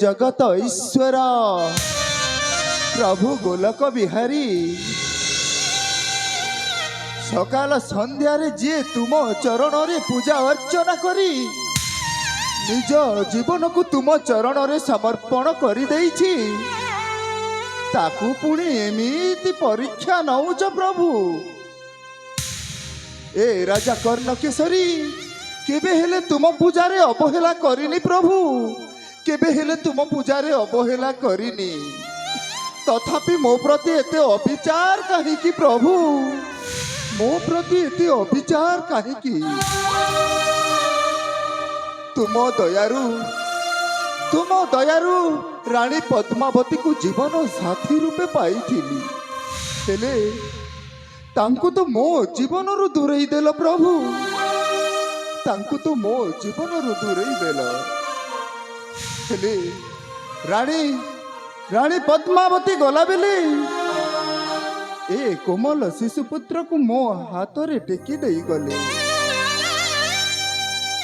जगत ईश्वर प्रभु गोलक बिहारी सकाल संध्यारे जी तुम चरण रे पूजा अर्चना करी निज जीवन को तुम चरण रे समर्पण कर देइछि ताकू पुणी एमिति परीक्षा नौच प्रभु। ए राजा कर्णकेशरी केबे हेले तुम पूजा रे अवहेला करिनी प्रभु, केबे हेले तुम पूजा रे अवहेला करिनी, तथापि मो प्रति एते अविचार काहेकि प्रभु, मो प्रति एते अविचार काहेकि? तुम दयारु रानी पद्मावती को जीवन साथी रूपे पाइथिली, हेले तांकु तो मो जीवन रु दूरेई देल प्रभु, तांकु तो मो जीवन रु दूरेई देल। हेले रानी पद्मावती गला बेले ए कोमल शिशुपुत्र को मो हाथ रे टेकी देई गले,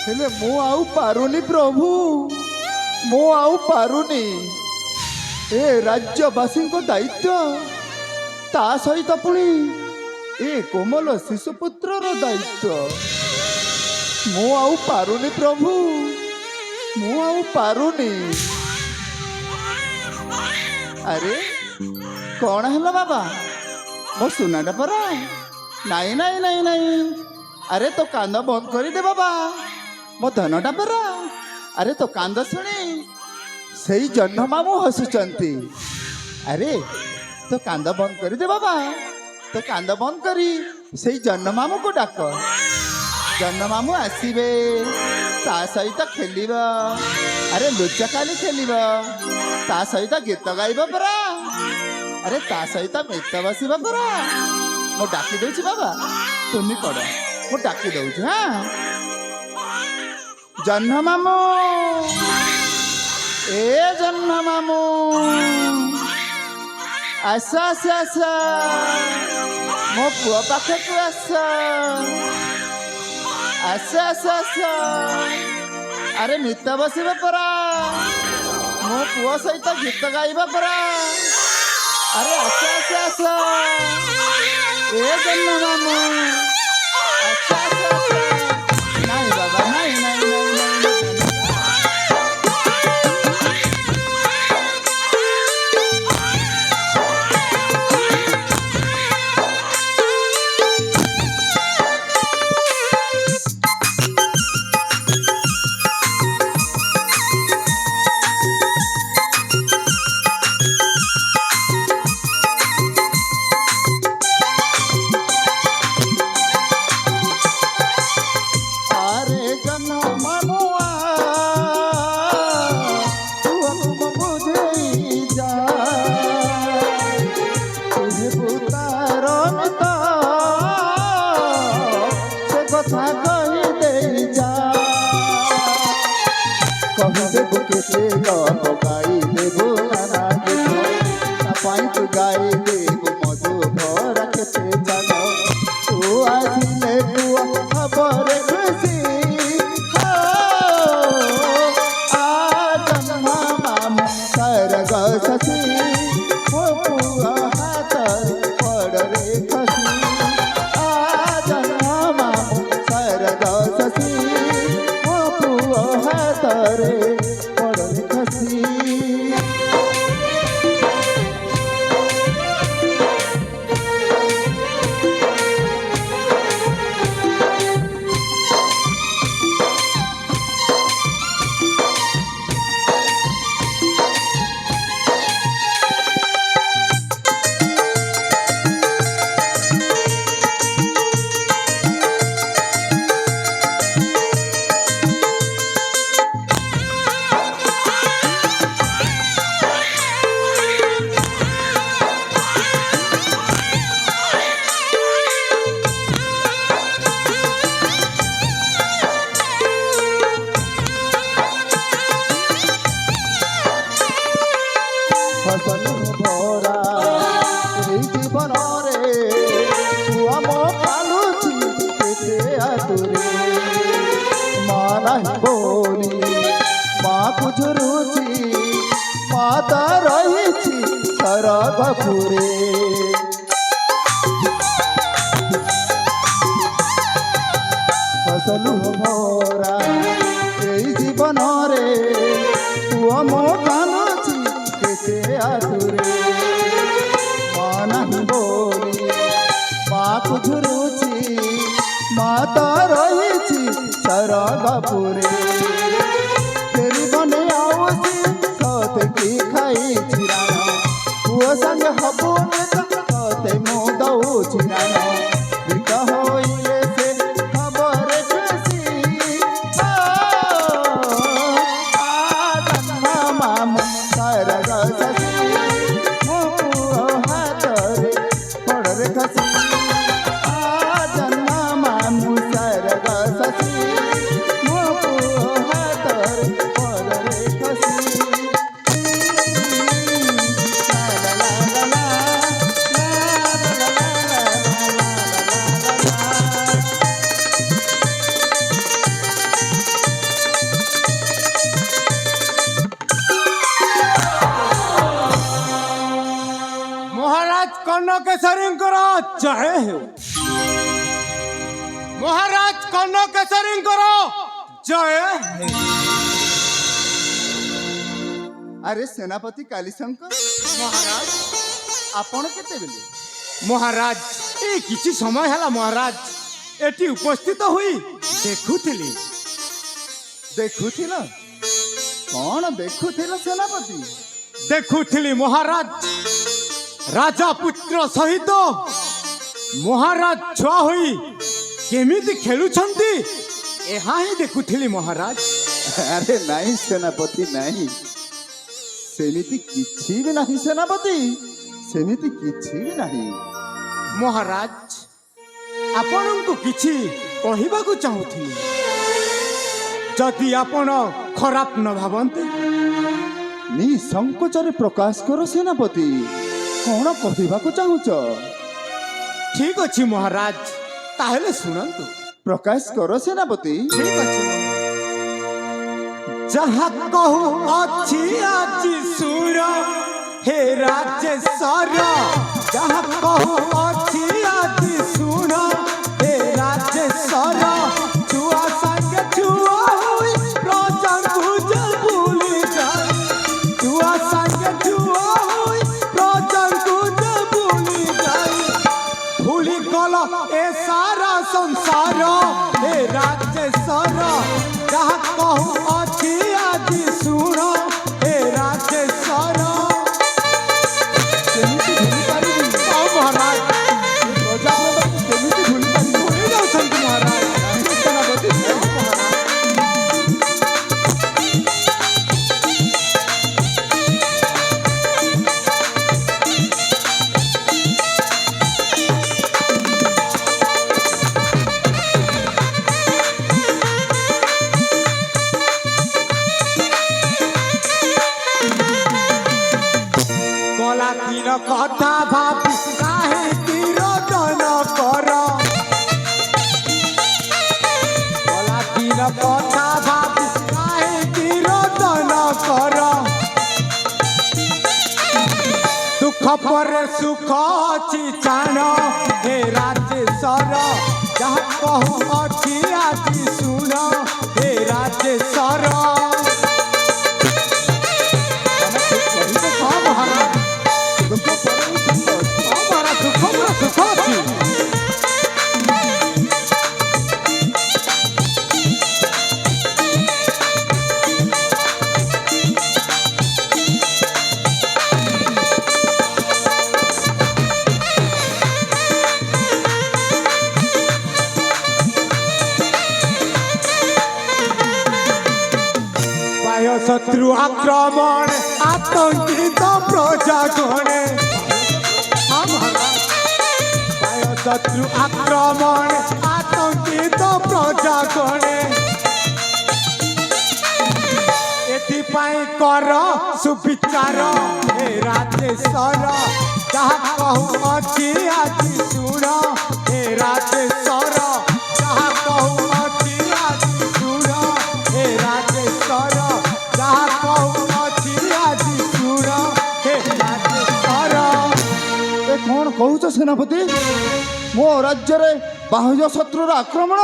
हेले मो आउ पारुनी प्रभु, मो आउ पारुनी। ए राज्यवासी को दायित्व ता सहित पुणी ए कोमल शिशुपुत्र रो दायित्व मो आउ पारुनी प्रभु, मो आउ पारुनी। अरे कौन है बाबा मो सुनाटा परा? नाई नाई नाई नाई, अरे तो कांद बंद कर दे बाबा, मो धनटा परा। अरे तो कांद शुणी से जन्म मामू हसुचंती, अरे तो कांद बंद कर दे बाबा, तो कांद बंद करी से जन्म मामू को डाक, जन्म मामू आसबे ता सहित खेल, अरे लुचकाली खेल ता सहित गीत गाइब परा, अरे ता सहित मेत बस परा। मु डाकी दौची बाबा, तुम पड़ मु डाकी दौची। हाँ जन्म मामू, ए जन्म मामू आस आस आस, मो पुआ पाखे को आस आस आस आस, अरे मित बस परा, मो पुआ सहित गीत गाइबा परा, अरे आस आस आस, ए जन्म मामू आस आस आस। नहीं बाबा नहीं नहीं नहीं, गाई देव मधु भर केते जानो, तू आसिले तू खबर खुशी आ जन्म मामू सरग शशि, ओ पुआ हाथ पड़ रे खसी, आ जन्म मामू सरग शशि, ओ पुआ हाथ रे पड़ रे खसी। फसल भरा जीवन रे आम पालुची केते आतुरे, माँ नहीं बोली माँ को झुरुची ସରଗପୁରେ ଫସଲୁ ଭରା এই জীবনরে পুଅ ମୋ କାନ୍ଦୁଛି କେତେ ଆତୁରେ ମା ନାହିଁ ବୋଲି ମାକୁ ଝୁରୁଛି ମା ତ ରହିଛି ସରଗପୁରେ ଫେରିବନି ଆଉସି ସତେ କି ଖାଇଛି ରାଣ ପୁଅ ସାଙ୍ଗେ ହବୁନି ସତେ ମୁଁ ଦଉଛି ରାଣ ବିକ ହୋଇଲେ ସେ ଖବର ଖୁସି ମାମୁ ସରଗ ଶଶୀ ମୋ ପୁଅ ହାତରେ ପଡ଼ରେ ଖସି ମାମୁ ସରଗ ଶଶୀ ମୋ ପୁଅ ହାତରେ ପଡ଼ରେ ଖସି महाराज कनकेसरींकर जय हो। महाराज कनकेसरींकर जय हो। अरे सेनापति कालीशंकर महाराज आपण केतेबेले महाराज ए किछि समय हला महाराज एटी उपस्थित हुई देखुथिली देखुथिल कौन देखुथिल सेनापति देखुथिली महाराज राजा पुत्र सहित महाराज छुआ हुई केमिति खेलुछंती एहा ही देखुथिली महाराज। अरे नहीं सेनापति नहीं सेमिति किछि भी नहीं सेनापति सेमिति किछि भी नहीं महाराज आपणको किछि कहिबाकू चाहुथि जदि आपण खराब न भावन्ते निसंकोचरे प्रकाश करो सेनापति कौन कहबाकू चाहुच ठीक अछि महाराज ताहेले सुनंतु प्रकाश करो सेनापति ठीक अछि जहाँ कहू अछि आज सुर हे राजेश्वर जहाँ कहू अछि आज सुन हे राजेश्वर छुआ संगे छुआ होई राजा गुजर भूली जाए छुआ संगे छुआ होई राजा गुजर भूली जाए भूली गल ए सारा संसार हे राजेश्वर जहाँ कहू अछि आज सुन हे राजेश्वर केमिति भूली पारिबी ओ महाराज प्रजापति केमिति भूली पारिबी भूली जाउछंती महाराज सेनापति ओ महाराज गला दिन कथा भाबी काहे तिरोदन कर गला दिन कथा भाबी काहे तिरोदन कर दुख पर सुख अछि जान हे राजेश्वर जहाँ कहू अछि आज सुन हे राजेश्वर हाँ महाराज दुख परम संतोष हाँ महाराज सुख पूरा सुख अछि बाह्य शत्रु आक्रमण आतंकित प्रजागणे हाँ महाराज बाह्य शत्रु आक्रमण आतंकित प्रजागणे एथिपाई कर सुविचार हे राजेश्वर जहाँ कहू अछि आज सुन हे राजेश्वर जहाँ कहू अछि आज सुन हे राजेश्वर जहाँ कहू अछि आज सुन हे राजेश्वर କହୁଛ ସେନାପତି? ମୋ ରାଜ୍ୟରେ ବାହ୍ୟ ଶତ୍ରୁର ଆକ୍ରମଣ,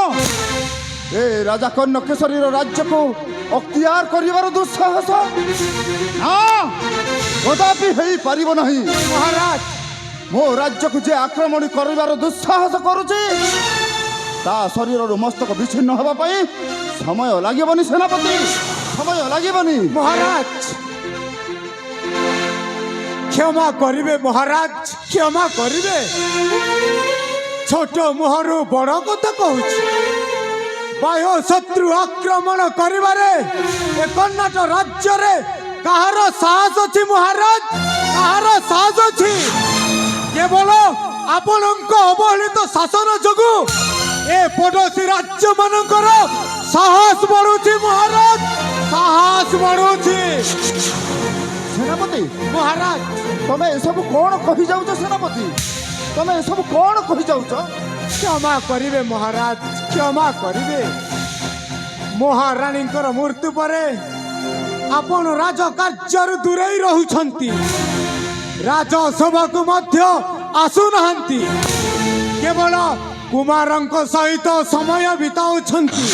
ଏ ରାଜା କର୍ଣ୍ଣକେଶରୀର ରାଜ୍ୟକୁ ଅକ୍ତିଆର କରିବାର ଦୁଃସାହସ ହଁ କଦାପି ହେଇପାରିବ ନାହିଁ। ମହାରାଜ ମୋ ରାଜ୍ୟକୁ ଯେ ଆକ୍ରମଣ କରିବାର ଦୁଃସାହସ କରୁଛି ତା ଶରୀରରୁ ମସ୍ତକ ବିଚ୍ଛିନ୍ନ ହେବା ପାଇଁ ସମୟ ଲାଗିବନି ସେନାପତି, ସମୟ ଲାଗିବନି। ମହାରାଜ କ୍ଷମା କରିବେ ମହାରାଜ, କ୍ଷମା କରିବେ। ଛୋଟ ମୁହଁରୁ ବଡ଼ କଥା କହୁଛି। ବାହ୍ୟ ଶତ୍ରୁ ଆକ୍ରମଣ କରିବାରେ ଏ କର୍ଣ୍ଣାଟକ ରାଜ୍ୟରେ କାହାର ସାହସ ଅଛି ମହାରାଜ? କାହାର ସାହସ ଅଛି? କେବଳ ଆପଣଙ୍କ ଅବହେଳିତ ଶାସନ ଯୋଗୁଁ ଏ ପଡ଼ୋଶୀ ରାଜ୍ୟ ମାନଙ୍କର ସାହସ ବଢୁଛି ମହାରାଜ, ସାହସ ବଢୁଛି। ସେନାପତି ମହାରାଜ ତମେ ଏସବୁ କଣ କହିଯାଉଛ ସେନାପତି? ତମେ ଏସବୁ କଣ କହିଯାଉଛ? କ୍ଷମା କରିବେ ମହାରାଜ, କ୍ଷମା କରିବେ। ମହାରାଣୀଙ୍କର ମୃତ୍ୟୁ ପରେ ଆପଣ ରାଜକାର୍ଯ୍ୟରୁ ଦୂରେଇ ରହୁଛନ୍ତି, ରାଜସଭାକୁ ମଧ୍ୟ ଆସୁନାହାନ୍ତି, କେବଳ କୁମାରଙ୍କ ସହିତ ସମୟ ବିତାଉଛନ୍ତି।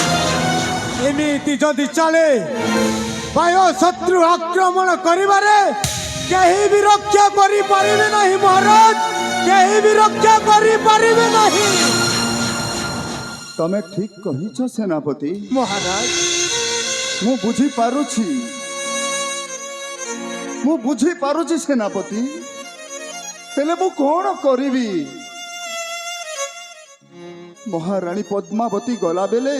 ଏମିତି ଯଦି ଚାଲେ ବାହ୍ୟ ଶତ୍ରୁ ଆକ୍ରମଣ କରିବାରେ କେହି ବି ରକ୍ଷା କରିପାରିବେ ନାହିଁ ମହାରାଜ, କେହି ବି ରକ୍ଷା କରିପାରିବେ ନାହିଁ। ତମେ ଠିକ କହିଛ ସେନାପତି। ମହାରାଜ ମୁଁ ବୁଝିପାରୁଛି, ମୁଁ ବୁଝିପାରୁଛି ସେନାପତି, ହେଲେ ମୁଁ କଣ କରିବି? ମହାରାଣୀ ପଦ୍ମାବତୀ ଗଲାବେଳେ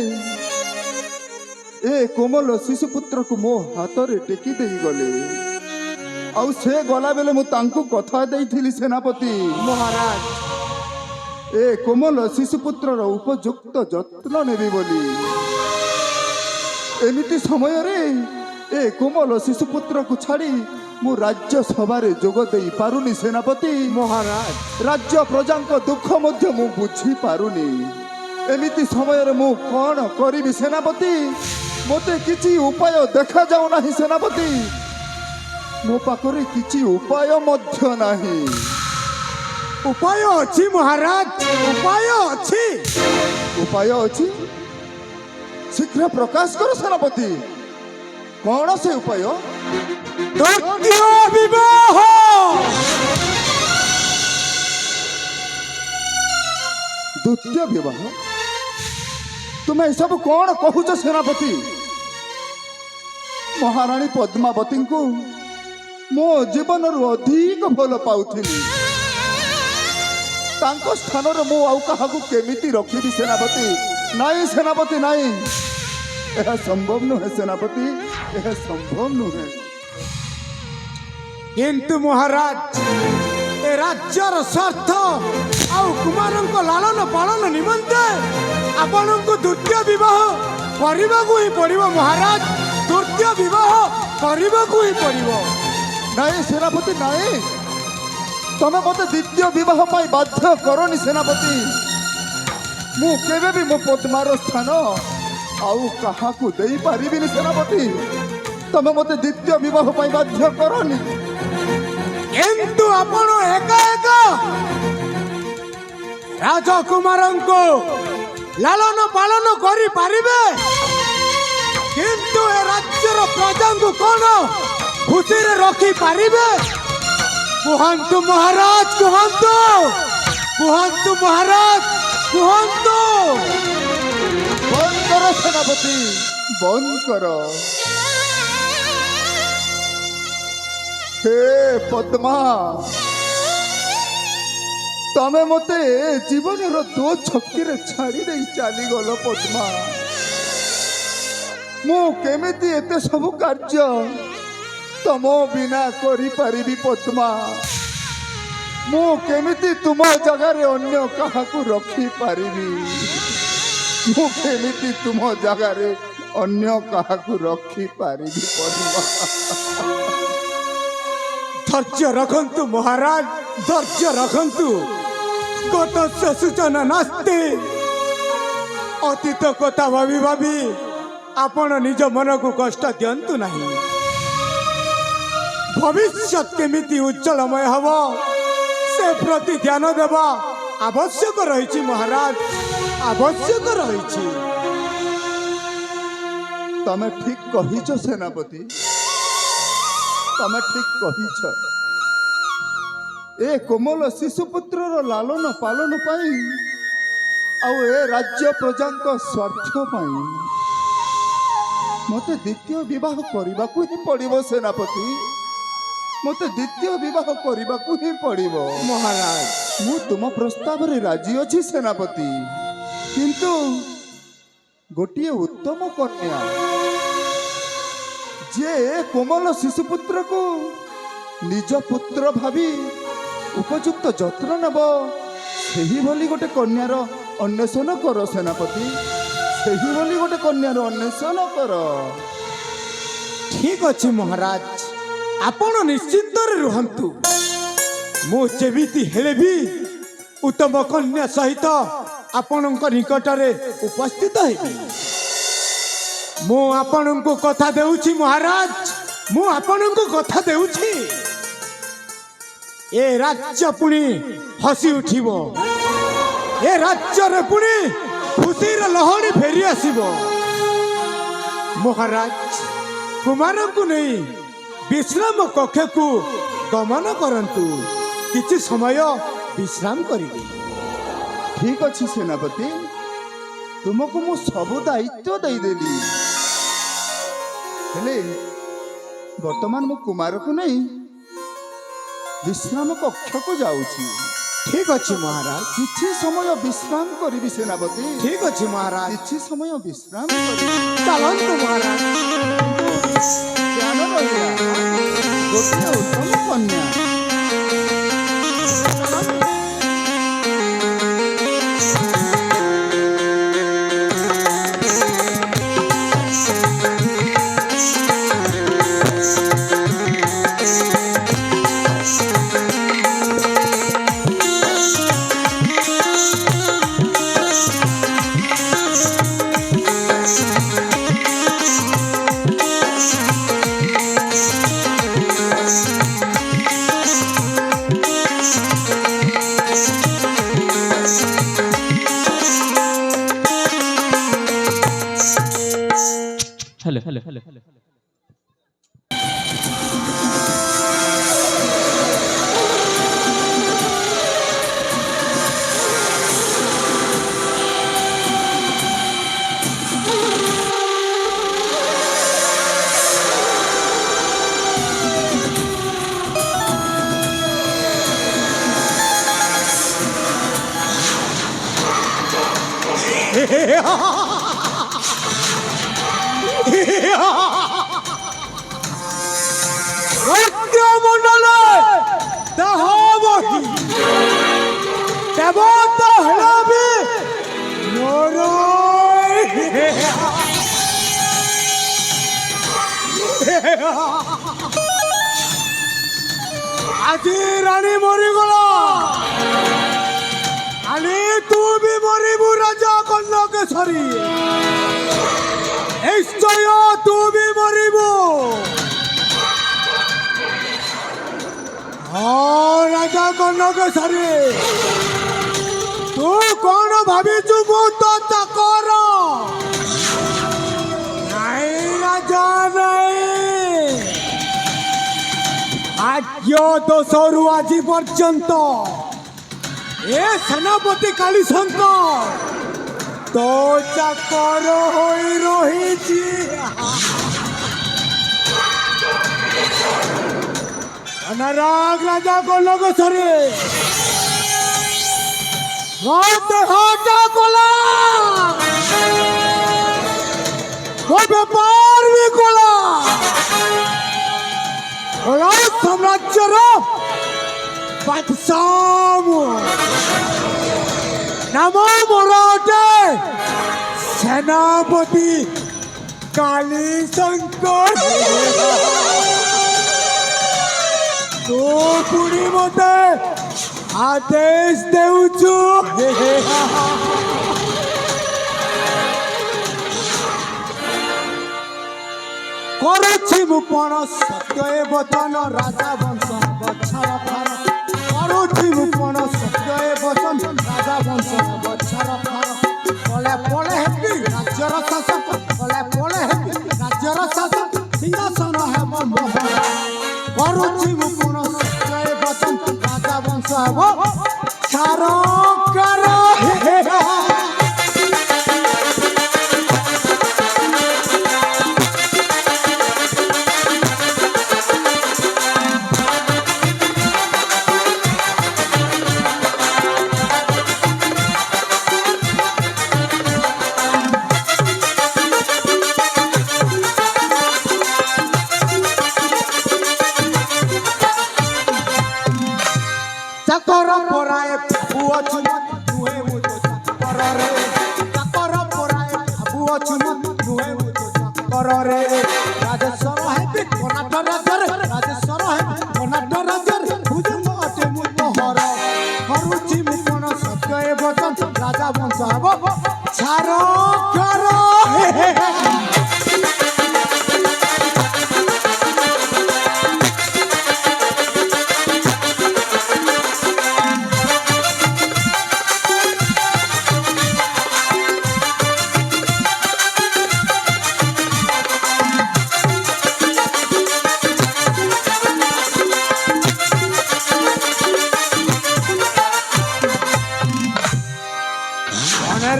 ଏ କୋମଲ ଶିଶୁପୁତ୍ରକୁ ମୋ ହାତରେ ଟେକି ଦେଇଗଲେ, ଆଉ ସେ ଗଲାବେଳେ ମୁଁ ତାଙ୍କୁ କଥା ଦେଇଥିଲି ସେନାପତି, ମହାରାଜ ଏ କୋମଲ ଶିଶୁପୁତ୍ରର ଉପଯୁକ୍ତ ଯତ୍ନ ନେବି ବୋଲି। ଏମିତି ସମୟରେ ଏ କୋମଲ ଶିଶୁପୁତ୍ରକୁ ଛାଡ଼ି ମୁଁ ରାଜ୍ୟ ସଭାରେ ଯୋଗ ଦେଇ ପାରୁନି ସେନାପତି। ମହାରାଜ ରାଜ୍ୟ ପ୍ରଜାଙ୍କ ଦୁଃଖ ମଧ୍ୟ ମୁଁ ବୁଝିପାରୁନି। ଏମିତି ସମୟରେ ମୁଁ କଣ କରିବି ସେନାପତି? ମୋତେ କିଛି ଉପାୟ ଦେଖାଯାଉ ନାହିଁ ସେନାପତି, ମୋ ପାଖରେ କିଛି ଉପାୟ ମଧ୍ୟ ନାହିଁ। ଉପାୟ ଅଛି ମହାରାଜ, ଉପାୟ ଅଛି। ଉପାୟ ଅଛି? ଶୀଘ୍ର ପ୍ରକାଶ କର ସେନାପତି, କଣ ସେ ଉପାୟ? ଦ୍ୱିତୀୟ ବିବାହ। ଦ୍ୱିତୀୟ ବିବାହ? ତୁମେ ଏସବୁ କଣ କହୁଛ ସେନାପତି? ମହାରାଣୀ ପଦ୍ମାବତୀଙ୍କୁ ମୋ ଜୀବନରୁ ଅଧିକ ଭଲ ପାଉଥିଲି, ତାଙ୍କ ସ୍ଥାନରେ ମୁଁ ଆଉ କାହାକୁ କେମିତି ରଖିବି ସେନାପତି? ନାଇଁ ସେନାପତି ନାଇଁ, ଏହା ସମ୍ଭବ ନୁହେଁ ସେନାପତି, ଏହା ସମ୍ଭବ ନୁହେଁ। କିନ୍ତୁ ମହାରାଜ ଏ ରାଜ୍ୟର ସ୍ୱାର୍ଥ ଆଉ କୁମାରଙ୍କ ଲାଳନ ପାଳନ ନିମନ୍ତେ ଆପଣଙ୍କୁ ଦ୍ୱିତୀୟ ବିବାହ କରିବାକୁ ହିଁ ପଡ଼ିବ ମହାରାଜ, ଦ୍ୱିତୀୟ ବିବାହ କରିବାକୁ ହିଁ ପଡ଼ିବ। ନାଇଁ ସେନାପତି ନାଇଁ, ତମେ ମତେ ଦ୍ୱିତୀୟ ବିବାହ ପାଇଁ ବାଧ୍ୟ କରନି ସେନାପତି। ମୁଁ କେବେ ବି ମୋ ପଦ୍ମାର ସ୍ଥାନ ଆଉ କାହାକୁ ଦେଇପାରିବିନି ସେନାପତି। ତମେ ମତେ ଦ୍ୱିତୀୟ ବିବାହ ପାଇଁ ବାଧ୍ୟ କରନି। କିନ୍ତୁ ଆପଣ ଏକା ଏକା ରାଜକୁମାରଙ୍କୁ ଲାଳନ ପାଳନ କରିପାରିବେ, କିନ୍ତୁ ଏ ରାଜ୍ୟର ପ୍ରଜାଙ୍କୁ କଣ ଖୁସିରେ ରଖିପାରିବେ? କୁହନ୍ତୁ ମହାରାଜ, କୁହନ୍ତୁ, କୁହନ୍ତୁ ମହାରାଜ, କୁହନ୍ତୁ। ବନ୍ଦ କର ସେନାପତି, ବନ୍ଦ କର। ହେ ପଦ୍ମା, ତମେ ମତେ ଜୀବନର ଦୋ ଛକିରେ ଛାଡ଼ି ଦେଇ ଚାଲିଗଲ ପଦ୍ମା। ମୁଁ କେମିତି ଏତେ ସବୁ କାର୍ଯ୍ୟ ତମ ବିନା କରିପାରିବି ପଦ୍ମା? ମୁଁ କେମିତି ତୁମ ଜାଗାରେ ଅନ୍ୟ କାହାକୁ ରଖିପାରିବି? ମୁଁ କେମିତି ତୁମ ଜାଗାରେ ଅନ୍ୟ କାହାକୁ ରଖିପାରିବି ପଦ୍ମା? ଧୈର୍ଯ୍ୟ ରଖନ୍ତୁ ମହାରାଜ, ଧୈର୍ଯ୍ୟ ରଖନ୍ତୁ। ଗତ ସୂଚନା ନାସ୍ତି। ଅତୀତ କଥା ଭାବି ଭାବି ଆପଣ ନିଜ ମନକୁ କଷ୍ଟ ଦିଅନ୍ତୁ ନାହିଁ। ଭବିଷ୍ୟତ କେମିତି ଉଜ୍ଜଳମୟ ହେବ ସେ ପ୍ରତି ଧ୍ୟାନ ଦେବା ଆବଶ୍ୟକ ରହିଛି ମହାରାଜ, ଆବଶ୍ୟକ ରହିଛି। ତମେ ଠିକ କହିଛ ସେନାପତି, ତମେ ଠିକ କହିଛ। ଏ କୋମଲ ଶିଶୁପୁତ୍ରର ଲାଲନ ପାଳନ ପାଇଁ ଆଉ ଏ ରାଜ୍ୟ ପ୍ରଜାଙ୍କ ସ୍ୱାର୍ଥ ପାଇଁ ମୋତେ ଦ୍ୱିତୀୟ ବିବାହ କରିବାକୁ ହିଁ ପଡ଼ିବ ସେନାପତି, ମୋତେ ଦ୍ୱିତୀୟ ବିବାହ କରିବାକୁ ହିଁ ପଡ଼ିବ। ମହାରାଜ ମୁଁ ତୁମ ପ୍ରସ୍ତାବରେ ରାଜି ଅଛି ସେନାପତି, କିନ୍ତୁ ଗୋଟିଏ ଉତ୍ତମ କନ୍ୟା ଯେ କୋମଲ ଶିଶୁପୁତ୍ରକୁ ନିଜ ପୁତ୍ର ଭାବି ଉପଯୁକ୍ତ ଯତ୍ନ ନେବ, ସେହିଭଳି ଗୋଟେ କନ୍ୟାର ଅନ୍ୱେଷଣ କର ସେନାପତି, ସେହିଭଳି ଗୋଟେ କନ୍ୟାର ଅନ୍ୱେଷଣ କର। ଠିକ ଅଛି ମହାରାଜ, ଆପଣ ନିଶ୍ଚିନ୍ତରେ ରୁହନ୍ତୁ। ମୁଁ ଯେମିତି ହେଲେ ବି ଉତ୍ତମ କନ୍ୟା ସହିତ ଆପଣଙ୍କ ନିକଟରେ ଉପସ୍ଥିତ ହେବି। ମୁଁ ଆପଣଙ୍କୁ କଥା ଦେଉଛି ମହାରାଜ, ମୁଁ ଆପଣଙ୍କୁ କଥା ଦେଉଛି, ଏ ରାଜ୍ୟ ପୁଣି ହସି ଉଠିବ, ଏ ରାଜ୍ୟରେ ପୁଣି ଖୁସିର ଲହଡ଼ି ଫେରି ଆସିବ। ମହାରାଜ କୁମାରଙ୍କୁ ନେଇ ବିଶ୍ରାମ କକ୍ଷକୁ ଗମନ କରନ୍ତୁ, କିଛି ସମୟ ବିଶ୍ରାମ କରିବେ। ଠିକ ଅଛି ସେନାପତି, ତୁମକୁ ମୁଁ ସବୁ ଦାୟିତ୍ୱ ଦେଇଦେଲି, ହେଲେ ବର୍ତ୍ତମାନ ମୁଁ କୁମାରକୁ ନେଇ ବିଶ୍ରାମ କକ୍ଷକୁ ଯାଉଛି। ଠିକ ଅଛି ମହାରାଜ, କିଛି ସମୟ ବିଶ୍ରାମ କରିବି ସେନାପତି, ଠିକ ଅଛି ମହାରାଜ, କିଛି ସମୟ ବିଶ୍ରାମ କରିବି। ଚାଲନ୍ତୁ ମହାରାଜ। ଧ୍ୟାନ ରହିଲା, ଗୋଟିଏ ଉତ୍ତମ କନ୍ୟା। हेलो মন্ডল দেহ বহি দেবতা হেলাবি মোর আজি রানী মরিগলা, কালি তু বি মরিবু রাজা কন্যকেশ্বরী, নিশ্চয় তু বি মরিবু। রাজা কন্যকেশ্বরী, তু কোন ভাবিছু মু তো চাকর? নাই রাজা নাই, আজ দোষরু আজি পর্যন্ত এ সেনাপতি কালীশঙ্কর তো চাকর হয়ে রহিছি। অনারাগ রাজা কনকেশ্বরী, দেহটা কলা, ব্যাপার বি কলা, কলা সাম্রাজ্যর বাদশাহ নাম মোর অটে সেনাপতি কালীশঙ্কর। তু পুଣି মতে আদেশ দেউଛୁ, କରୁଛି ମୁଁ ପଣ ସତ୍ୟ ଏ ବଚନ, ରାଜା ବଂଶ ବଛାଳ ପ୍ରାଣ, କରୁଛି ମୁଁ କଣ ସତ୍ୟ ଏ ବଚନ ରାଜା ବଂଶ ବଛର ପଳେ ପଳେ ହେବି ରାଜ୍ୟର ଶାସକ ପଳେ ପଳେ ହେବି ରାଜ୍ୟର ଶାସକ ସିଂହାସନ ହେବ ମୋହର କରୁଛି ମୁଁ କଣ ସତ୍ୟ ଏ ବଚନ ରାଜା ବଂଶ ହେବ ଛାରକାର চাকর পরায় পুয় চুমত নুহে মুতো চাকরে চাকর পরায় পুয় চুমত নুহে মুতো চাকরে রাজেশ্বর হেবি কর্ণাটক রাজ্যের রাজেশ্বর হেবি কর্ণাটক রাজ্যের ভুজঙ্গ অটে মুহর করুছি মু কোন সত্য এ বচন রাজা বংশ হব ছার কর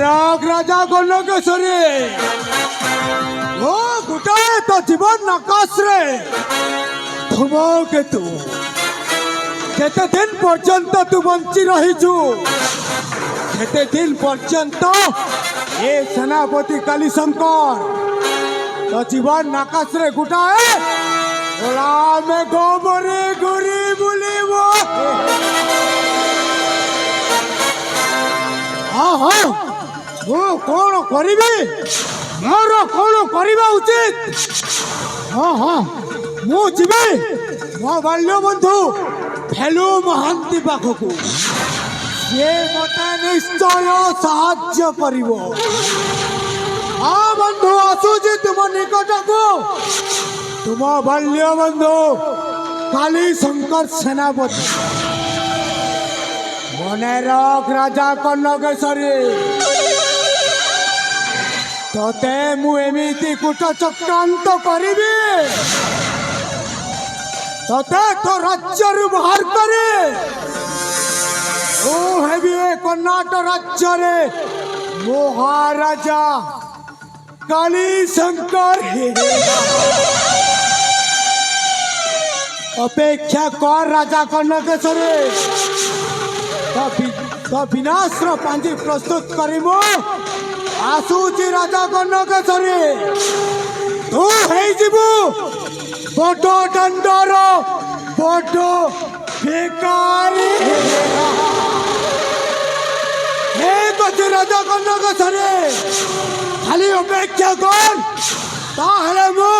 রাগ রাজা গণকেশ্বরী ও গোটাଏ ତ ଜୀବନ ଆକାଶରେ ଧୂମକେତୁ କେତେ ଦିନ ପର୍ଯ୍ୟନ୍ତ ତୁ ବଞ୍ଚି ରହିଛୁ କେତେ ଦିନ ପର୍ଯ୍ୟନ୍ତ ଏ ସେନାପତି କାলীଶଙ୍କର ତ ଜୀବନ ଆକାଶରେ ଗୋଟାଏ ଆମେ ଗୋବରେ ଘୁରି ବୁଲିବ ହଁ ହଁ ମୁଁ କ'ଣ କରିବି ମୋର କ'ଣ କରିବା ଉଚିତ ହଁ ହଁ ମୁଁ ଯିବି ମୋ ବାଲ୍ୟ ବନ୍ଧୁ ଫେଲୁ ମହାନ୍ତି ପାଖକୁ ସିଏ ମୋତେ ନିଶ୍ଚୟ ସାହାଯ୍ୟ କରିବ ହଁ ବନ୍ଧୁ ଆସୁଛି ତୁମ ନିକଟକୁ ତୁମ ବାଲ୍ୟ ବନ୍ଧୁ କାলীଶଙ୍କର ସେନାପତି মনে রাখ রাজা কর্ণকেশ্বরী তোতে মু এমিতি কূট চক্রান্ত করিবি তোতে তো রাজ্যরু বাহার করে ও হেবি এ কর্ণাটক রাজ্যরে মহারাজা কালীশঙ্কর অপেক্ষা কর রাজা কর্ণকেশ্বরী तो विनाशर पांजी प्रस्तुत करिमु आसुची राजा कनकेश्वरी तू हेई जिबु बड़ दंडर बड़ बेकारी हे कथि राजा कनकेश्वरी खाली अपेक्षा कर ताहले मु